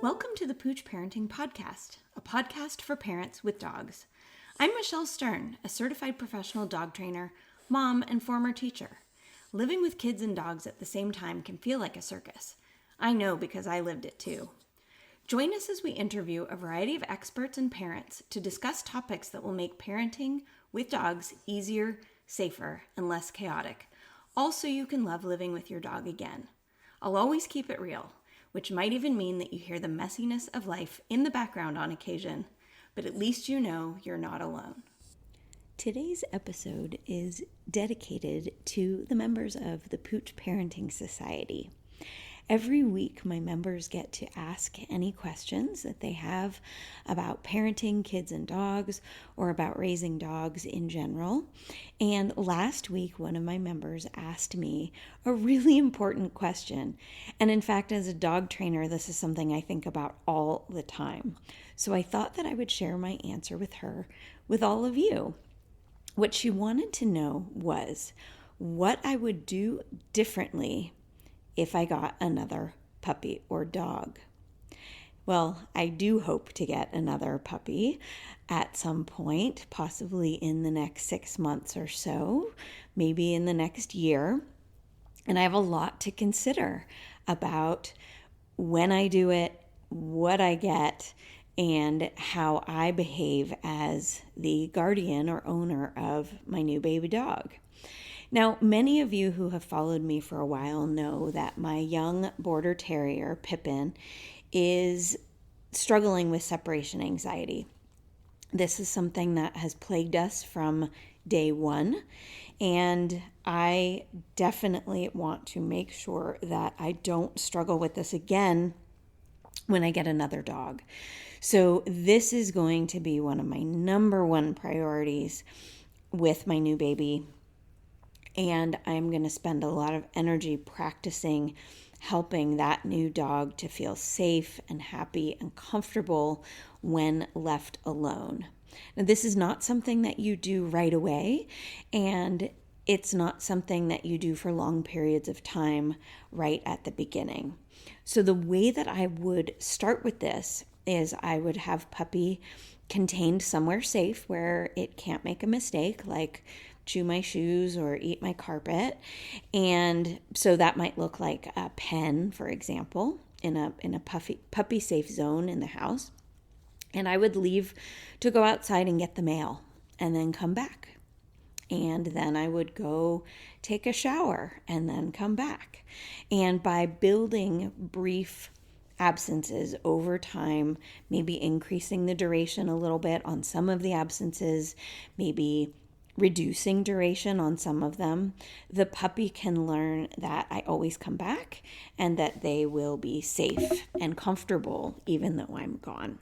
Welcome to the Pooch Parenting Podcast, a podcast for parents with dogs. I'm Michelle Stern, a certified professional dog trainer, mom, and former teacher. Living with kids and dogs at the same time can feel like a circus. I know because I lived it too. Join us as we interview a variety of experts and parents to discuss topics that will make parenting with dogs easier, safer, and less chaotic. Also, you can love living with your dog again. I'll always keep it real, which might even mean that you hear the messiness of life in the background on occasion, but at least you know you're not alone. Today's episode is dedicated to the members of the Pooch Parenting Society. Every week, my members get to ask any questions that they have about parenting kids and dogs or about raising dogs in general. And last week, one of my members asked me a really important question. And in fact, as a dog trainer, this is something I think about all the time. So I thought that I would share my answer with her, with all of you. What she wanted to know was what I would do differently if I got another puppy or dog. Well, I do hope to get another puppy at some point, possibly in the next 6 months or so, maybe in the next year. And I have a lot to consider about when I do it, what I get, and how I behave as the guardian or owner of my new baby dog. Now, many of you who have followed me for a while know that my young border terrier, Pippin, is struggling with separation anxiety. This is something that has plagued us from day one, and I definitely want to make sure that I don't struggle with this again when I get another dog. So this is going to be one of my number one priorities with my new baby. And I'm going to spend a lot of energy practicing helping that new dog to feel safe and happy and comfortable when left alone. Now, this is not something that you do right away, and it's not something that you do for long periods of time right at the beginning. So the way that I would start with this is I would have Puppy contained somewhere safe where it can't make a mistake, like chew my shoes or eat my carpet. And so that might look like a pen, for example, in a puppy safe zone in the house. And I would leave to go outside and get the mail and then come back. And then I would go take a shower and then come back. And by building brief absences over time, maybe increasing the duration a little bit on some of the absences, maybe reducing duration on some of them, the puppy can learn that I always come back and that they will be safe and comfortable even though I'm gone.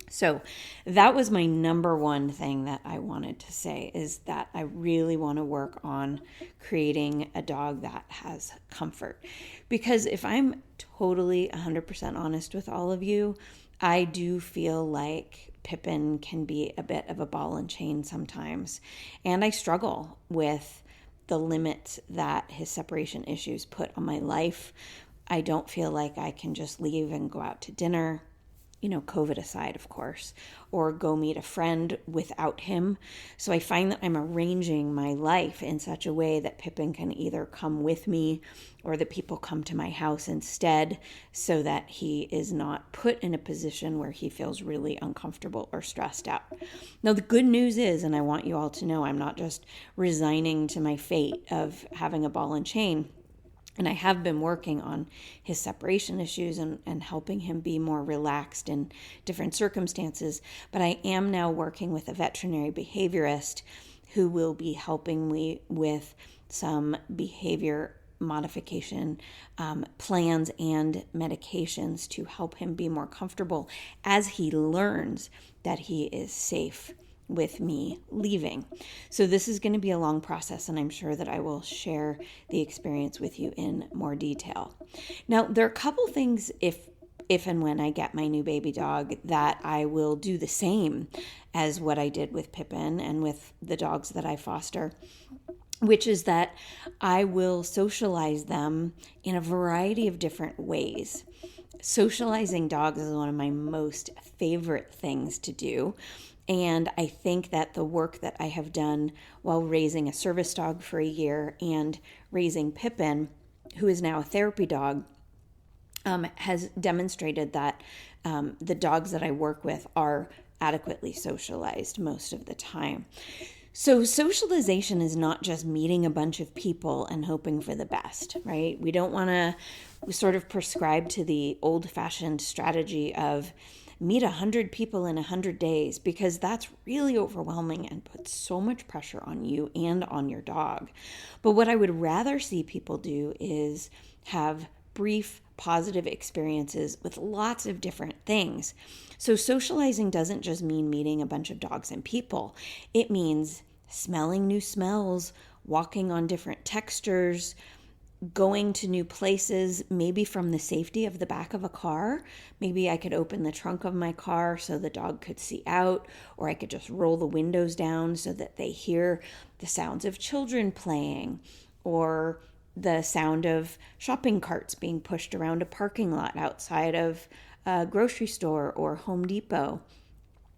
So that was my number one thing that I wanted to say, is that I really want to work on creating a dog that has comfort. Because if I'm totally 100% honest with all of you, I do feel like Pippin can be a bit of a ball and chain sometimes. And I struggle with the limits that his separation issues put on my life. I don't feel like I can just leave and go out to dinner, COVID aside, of course, or go meet a friend without him. So I find that I'm arranging my life in such a way that Pippin can either come with me or that people come to my house instead, so that he is not put in a position where he feels really uncomfortable or stressed out. Now, the good news is, and I want you all to know, I'm not just resigning to my fate of having a ball and chain. And I have been working on his separation issues and helping him be more relaxed in different circumstances. But I am now working with a veterinary behaviorist who will be helping me with some behavior modification plans and medications to help him be more comfortable as he learns that he is safe with me leaving. So this is going to be a long process, and I'm sure that I will share the experience with you in more detail. Now, there are a couple things if and when I get my new baby dog that I will do the same as what I did with Pippin and with the dogs that I foster, which is that I will socialize them in a variety of different ways. Socializing dogs is one of my most favorite things to do. And I think that the work that I have done while raising a service dog for a year and raising Pippin, who is now a therapy dog, has demonstrated that the dogs that I work with are adequately socialized most of the time. So socialization is not just meeting a bunch of people and hoping for the best, right? We don't want to sort of prescribe to the old-fashioned strategy of meet 100 people in 100 days, because that's really overwhelming and puts so much pressure on you and on your dog. But what I would rather see people do is have brief positive experiences with lots of different things. So socializing doesn't just mean meeting a bunch of dogs and people. It means smelling new smells, walking on different textures, going to new places, maybe from the safety of the back of a car. Maybe I could open the trunk of my car so the dog could see out, or I could just roll the windows down so that they hear the sounds of children playing, or the sound of shopping carts being pushed around a parking lot outside of a grocery store or Home Depot.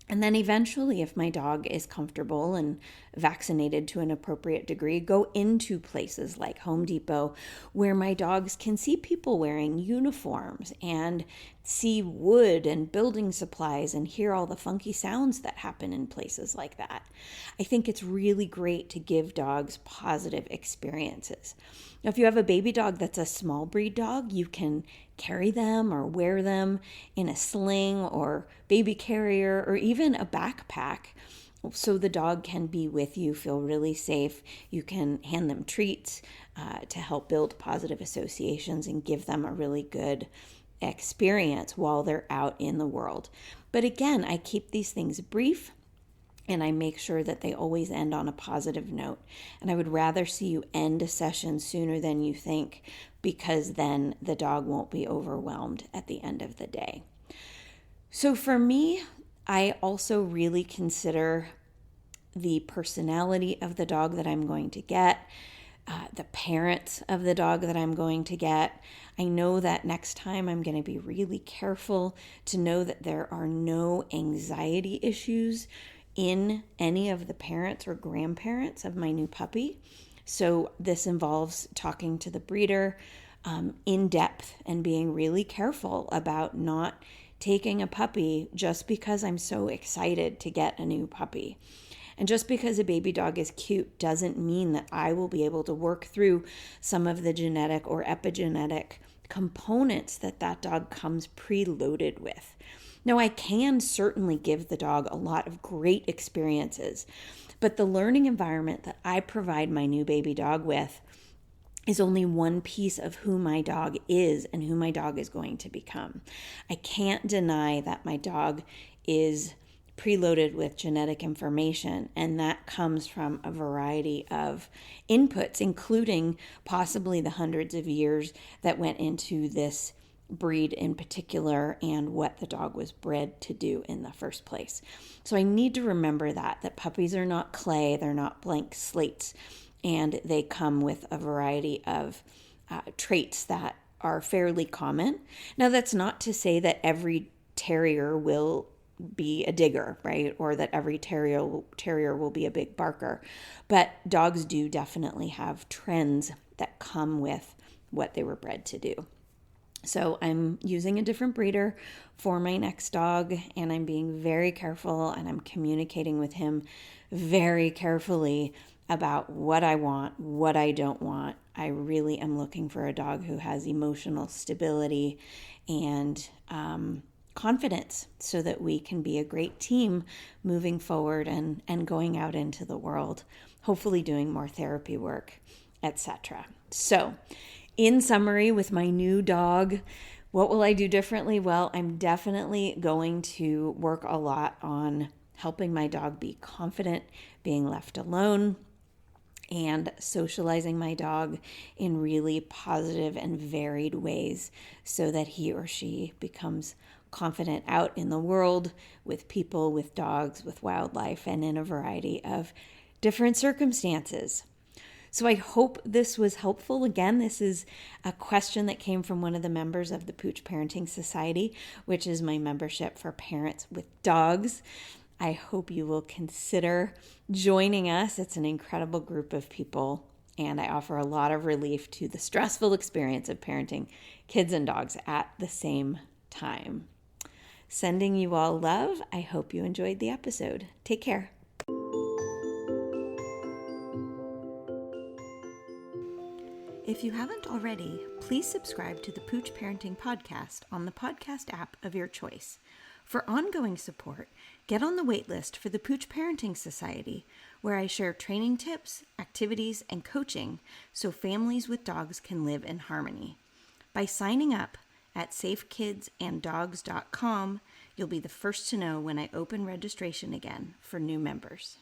And then eventually, if my dog is comfortable and vaccinated to an appropriate degree, go into places like Home Depot where my dogs can see people wearing uniforms and see wood and building supplies and hear all the funky sounds that happen in places like that. I think it's really great to give dogs positive experiences. Now, if you have a baby dog that's a small breed dog, you can carry them or wear them in a sling or baby carrier or even a backpack, so the dog can be with you, feel really safe. You can hand them treats to help build positive associations and give them a really good experience while they're out in the world. But again, I keep these things brief and I make sure that they always end on a positive note. And I would rather see you end a session sooner than you think, because then the dog won't be overwhelmed at the end of the day. So for me, I also really consider the personality of the dog that I'm going to get, the parents of the dog that I'm going to get. I know that next time I'm going to be really careful to know that there are no anxiety issues in any of the parents or grandparents of my new puppy. So this involves talking to the breeder in depth and being really careful about not taking a puppy just because I'm so excited to get a new puppy. And just because a baby dog is cute doesn't mean that I will be able to work through some of the genetic or epigenetic components that dog comes preloaded with. Now, I can certainly give the dog a lot of great experiences, but the learning environment that I provide my new baby dog with is only one piece of who my dog is and who my dog is going to become. I can't deny that my dog is preloaded with genetic information, and that comes from a variety of inputs, including possibly the hundreds of years that went into this breed in particular and what the dog was bred to do in the first place. So I need to remember that puppies are not clay, they're not blank slates, and they come with a variety of traits that are fairly common. Now, that's not to say that every terrier will be a digger, right? Or that every terrier will be a big barker. But dogs do definitely have trends that come with what they were bred to do. So I'm using a different breeder for my next dog, and I'm being very careful, and I'm communicating with him very carefully about what I want, what I don't want. I really am looking for a dog who has emotional stability and confidence so that we can be a great team moving forward and going out into the world, hopefully doing more therapy work, etc. So, in summary, with my new dog, what will I do differently? Well, I'm definitely going to work a lot on helping my dog be confident, being left alone, and socializing my dog in really positive and varied ways so that he or she becomes confident out in the world with people, with dogs, with wildlife, and in a variety of different circumstances. So I hope this was helpful. Again, this is a question that came from one of the members of the Pooch Parenting Society, which is my membership for parents with dogs. I hope you will consider joining us. It's an incredible group of people, and I offer a lot of relief to the stressful experience of parenting kids and dogs at the same time. Sending you all love. I hope you enjoyed the episode. Take care. If you haven't already, please subscribe to the Pooch Parenting Podcast on the podcast app of your choice. For ongoing support, get on the waitlist for the Pooch Parenting Society, where I share training tips, activities, and coaching so families with dogs can live in harmony. By signing up at safekidsanddogs.com, you'll be the first to know when I open registration again for new members.